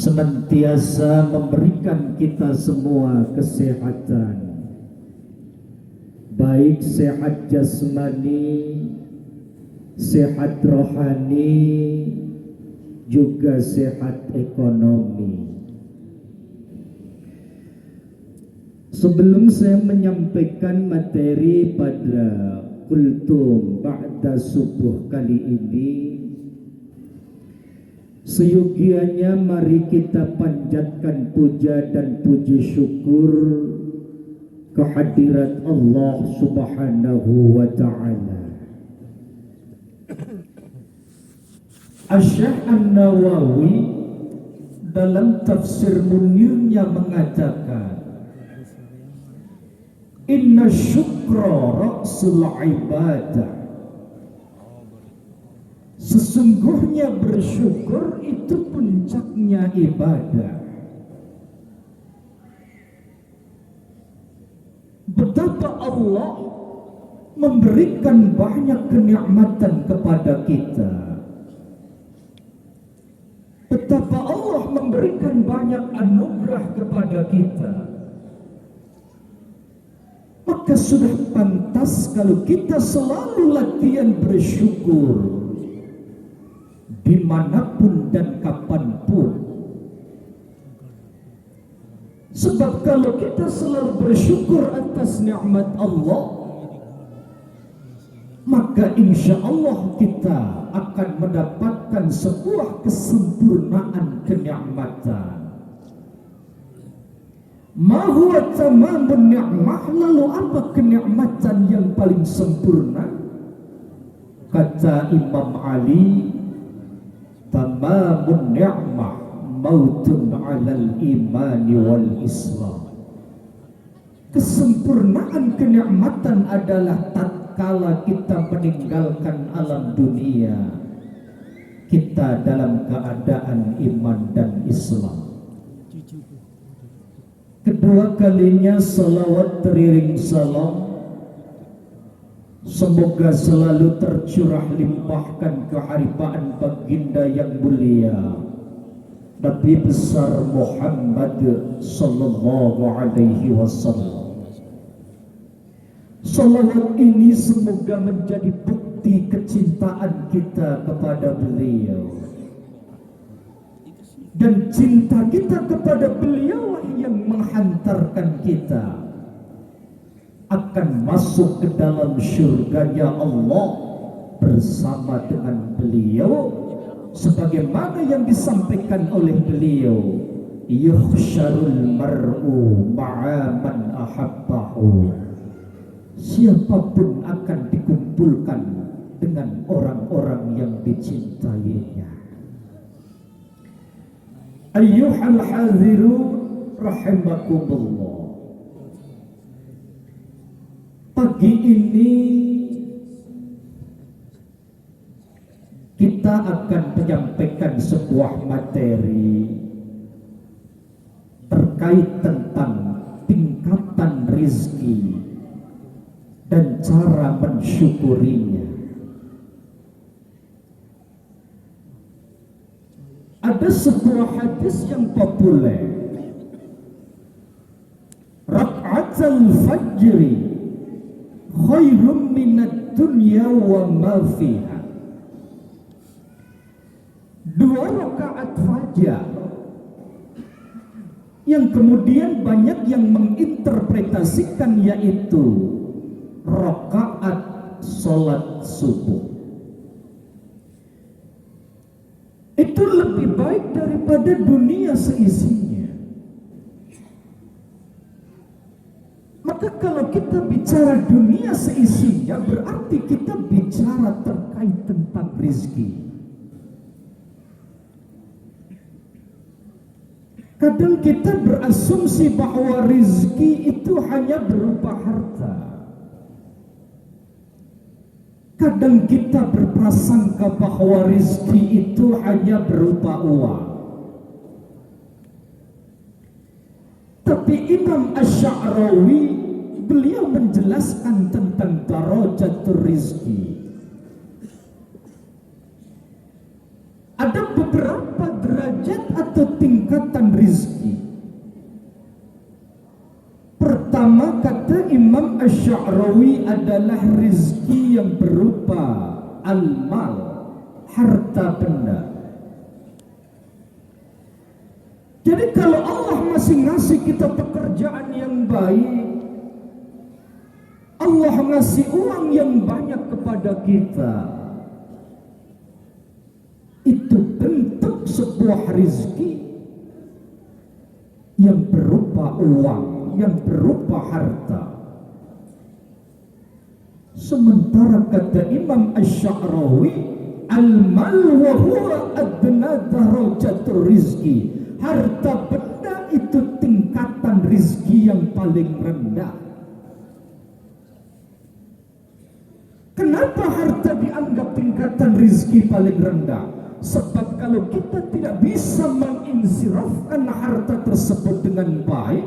senantiasa memberikan kita semua kesehatan, baik sehat jasmani, sehat rohani, juga sehat ekonomi. Sebelum saya menyampaikan materi pada kultum ba'da subuh kali ini, seyogianya mari kita panjatkan puja dan puji syukur kehadirat Allah Subhanahu wa ta'ala. Asy-Syaikh An-Nawawi dalam tafsir Munirnya mengatakan, inna syukra ra'sul ibadah. Sesungguhnya bersyukur itu puncaknya ibadah. Betapa Allah memberikan banyak kenikmatan kepada kita. Betapa Allah memberikan banyak anugerah kepada kita. Maka sudah pantas kalau kita selalu latihan bersyukur dimanapun dan kapanpun. Sebab kalau kita selalu bersyukur atas nikmat Allah, maka insya Allah kita akan mendapatkan sebuah kesempurnaan kenikmatan. Ma huwa tamamun ni'mah, lalu apa kenikmatan yang paling sempurna? Kata Imam Ali, tamamun ni'mah mautun 'alal imani wal islam. Kesempurnaan kenikmatan adalah tatkala kita meninggalkan alam dunia, kita dalam keadaan iman dan Islam. Kedua kalinya salawat teriring salam semoga selalu tercurah limpahkan keharibaan baginda yang mulia Nabi besar Muhammad sallallahu alaihi wasallam. Salawat ini semoga menjadi bukti kecintaan kita kepada beliau, dan cinta kita kepada beliau yang menghantarkan kita akan masuk ke dalam syurganya Allah bersama dengan beliau, sebagaimana yang disampaikan oleh beliau, yuhsyarul mar'u ma'a man ahabbahu. Siapapun akan dikumpulkan dengan orang-orang yang dicintainya. Ayyuhal hadiru rahimakumullah. Pagi ini kita akan menyampaikan sebuah materi terkait tentang tingkatan rizki dan cara mensyukurinya. Ada sebuah hadis yang populer, rak'atul fajri khairum minad dunya wa ma fiha. 2 rakaat fajar yang kemudian banyak yang menginterpretasikan yaitu rakaat sholat subuh. Itu lebih baik daripada dunia seisinya. Maka kalau kita bicara dunia seisinya, berarti kita bicara terkait tentang rezeki. Kadang kita berasumsi bahwa rezeki itu hanya berupa harta. Kadang kita berprasangka bahwa rezeki itu hanya berupa uang. Tapi Imam Asy-Sya'rawi beliau menjelaskan tentang darajatul rizki. Ada beberapa derajat atau tingkat rizki. Pertama kata Imam Asy-Sya'rawi adalah rizki yang berupa al-mal, harta benda. Jadi kalau Allah masih ngasih kita pekerjaan yang baik, Allah ngasih uang yang banyak kepada kita, itu bentuk sebuah rizki yang berupa uang, yang berupa harta. Sementara kata Imam Asy-Sya'rawi, al-mal wa huwa adna darajatur rizki. Harta benda itu tingkatan rizki yang paling rendah. Kenapa harta dianggap tingkatan rizki paling rendah? Sebab kalau kita tidak bisa menginsirafkan harta tersebut dengan baik,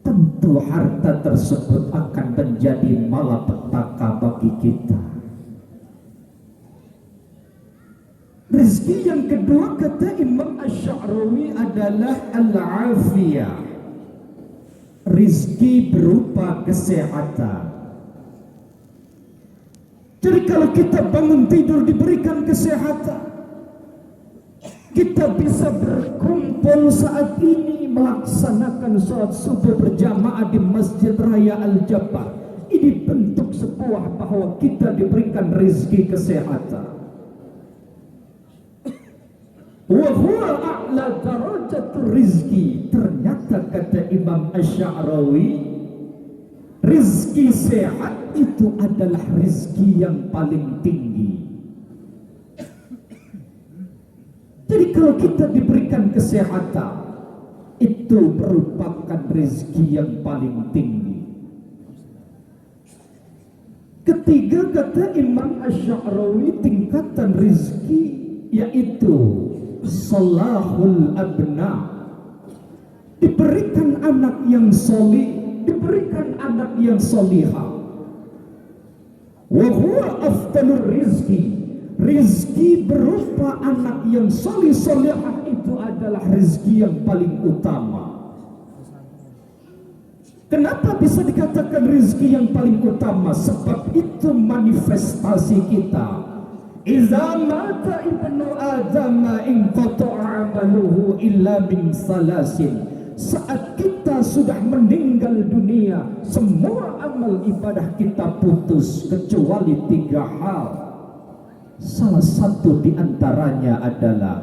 tentu harta tersebut akan menjadi malapetaka bagi kita. Rizki yang kedua kata Imam Asy-Sya'rawi adalah al-afiyah. Rizki berupa kesehatan. Jadi kalau kita bangun tidur diberikan kesehatan, kita bisa berkumpul saat ini melaksanakan sholat subuh berjamaah di Masjid Raya Al-Jabbar. Ini bentuk sebuah bahwa kita diberikan rizki kesehatan. Wa huwa a'la darajatur rizki. Ternyata kata Imam Asy-Sya'rawi, rizki sehat itu adalah rizki yang paling tinggi. Jadi kalau kita diberikan kesehatan, itu merupakan rizki yang paling tinggi. Ketiga kata Imam Asy-Sya'rawi, tingkatan rizki yaitu salahul abna. Diberikan anak yang solih, diberikan anak yang solihah. Wa huwa afdalur rizki. Rizki berupa anak yang solih solihah itu adalah rizki yang paling utama. Kenapa bisa dikatakan rizki yang paling utama? Sebab itu manifestasi kita. Iza mata ibnu Adam inqata'a amaluhu illa min salasin. Saat kita sudah meninggal dunia, semua amal ibadah kita putus kecuali 3 hal. Salah satu di antaranya adalah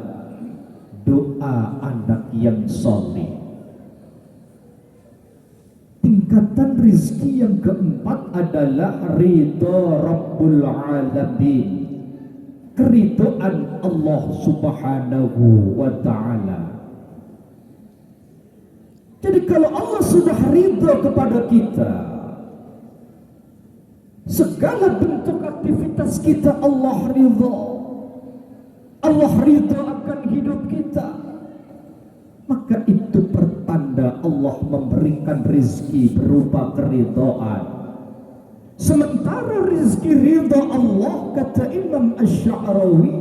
doa anak yang soleh. Tingkatan rizki yang keempat adalah ridho Rabbul Alamin. Keridhaan Allah Subhanahu wa ta'ala. Jadi kalau Allah sudah ridho kepada kita, segala bentuk aktivitas kita Allah ridho. Allah ridho akan hidup kita. Maka itu pertanda Allah memberikan rizki berupa keridhaan. Sementara rizki ridha Allah kata Imam Asy-Sya'rawi,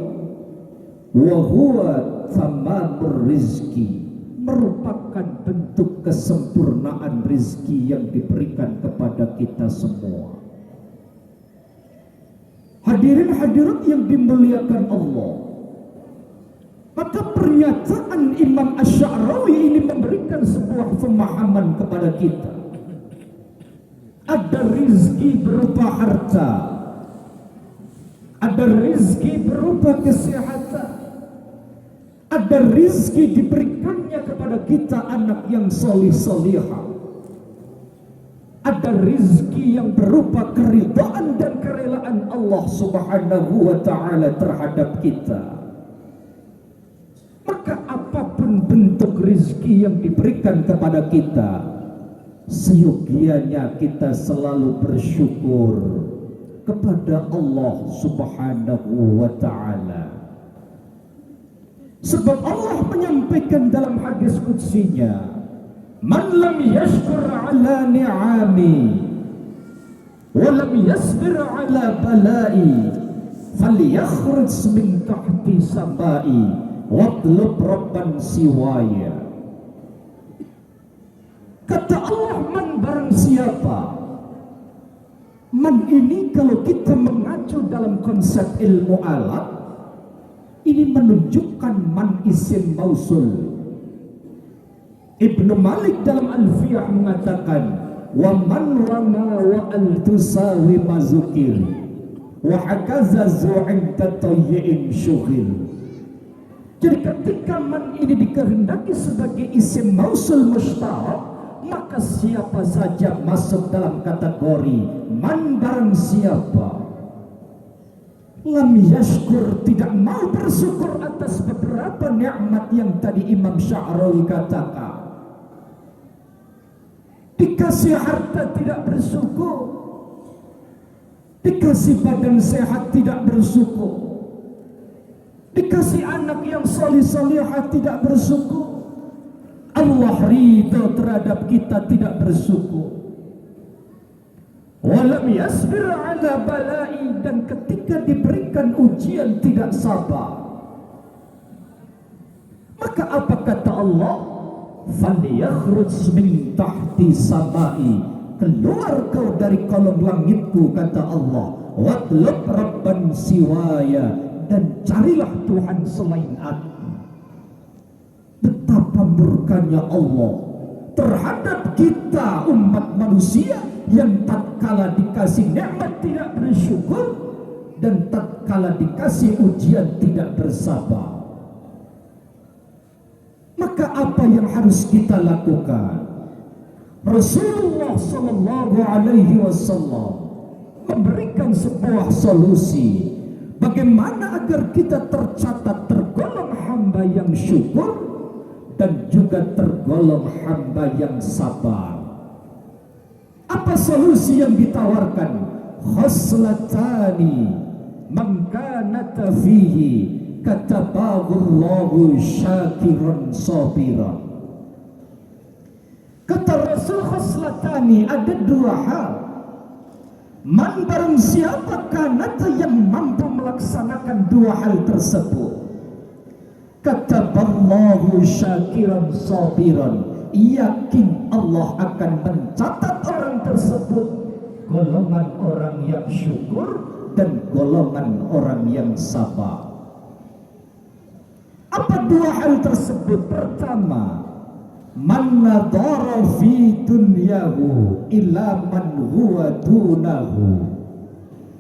wa huwa tamamur rizki, merupakan bentuk kesempurnaan rizki yang diberikan kepada kita semua. Hadirin hadirat yang dimuliakan Allah, maka pernyataan Imam Asy-Sya'rawi ini memberikan sebuah pemahaman kepada kita. Ada rizki berupa harta, ada rizki berupa kesehatan, ada rizki diberikannya kepada kita anak yang solih-solihah, ada rizki yang berupa keridhaan dan kerelaan Allah Subhanahu wa ta'ala terhadap kita. Maka apapun bentuk rizki yang diberikan kepada kita, seyogianya kita selalu bersyukur kepada Allah Subhanahu wa ta'ala. Sebab Allah menyampaikan dalam hadis qudsinya, man lam yashkur ala ni'ami wa lam yasbir ala balai falyakhruj min tahti samai watlub rabban siwaya. Kata Allah, man barang siapa. Man ini kalau kita mengacu dalam konsep ilmu alat, ini menunjukkan man isim mausul. Ibnu Malik dalam Alfiyah mengatakan, wa man rama wa al tusawi mazukir wa hakaza zu'inta tayyi'in syughil. Jadi ketika man ini dikehendaki sebagai isim mausul musta'ab, maka siapa saja masuk dalam kategori man barang siapa lam yashkur, tidak mau bersyukur atas beberapa nikmat yang tadi Imam Sya'rawi katakan. Dikasih harta tidak bersyukur, dikasih badan sehat tidak bersyukur, dikasih anak yang solih-solihah tidak bersyukur. Allah ridha terhadap kita tidak bersyukur. Walam yasbir ala balai, dan ketika diberikan ujian tidak sabar. Maka apa kata Allah? Falyakhruj min tahti samai, keluar kau dari kolong langitku, kata Allah. Watlub rabban siwaya, dan carilah Tuhan selain aku. Betapa murkanya Allah terhadap kita umat manusia yang tatkala dikasih nikmat tidak bersyukur dan tatkala dikasih ujian tidak bersabar. Maka apa yang harus kita lakukan? Rasulullah sallallahu alaihi wasallam memberikan sebuah solusi bagaimana agar kita tercatat tergolong hamba yang syukur dan juga tergolong hamba yang sabar. Apa solusi yang ditawarkan? Khoslatani man kanata fihi katabahullahu syakiran sabiran. Kata Rasul, khoslatani, ada dua hal. Man barang siapa kanata yang mampu melaksanakan dua hal tersebut, kataballahu syakiran sabiran, yakin Allah akan mencatat orang tersebut golongan orang yang syukur dan golongan orang yang sabar. Apa dua hal tersebut? Pertama, man nadhara fi dunyahu ila man huwa dunahu.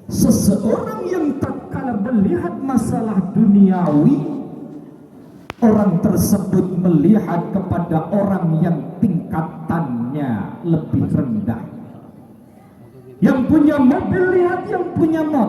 Seseorang yang tatkala melihat masalah duniawi, orang tersebut melihat kepada orang yang tingkatannya lebih rendah. Yang punya mobil lihat yang punya motor.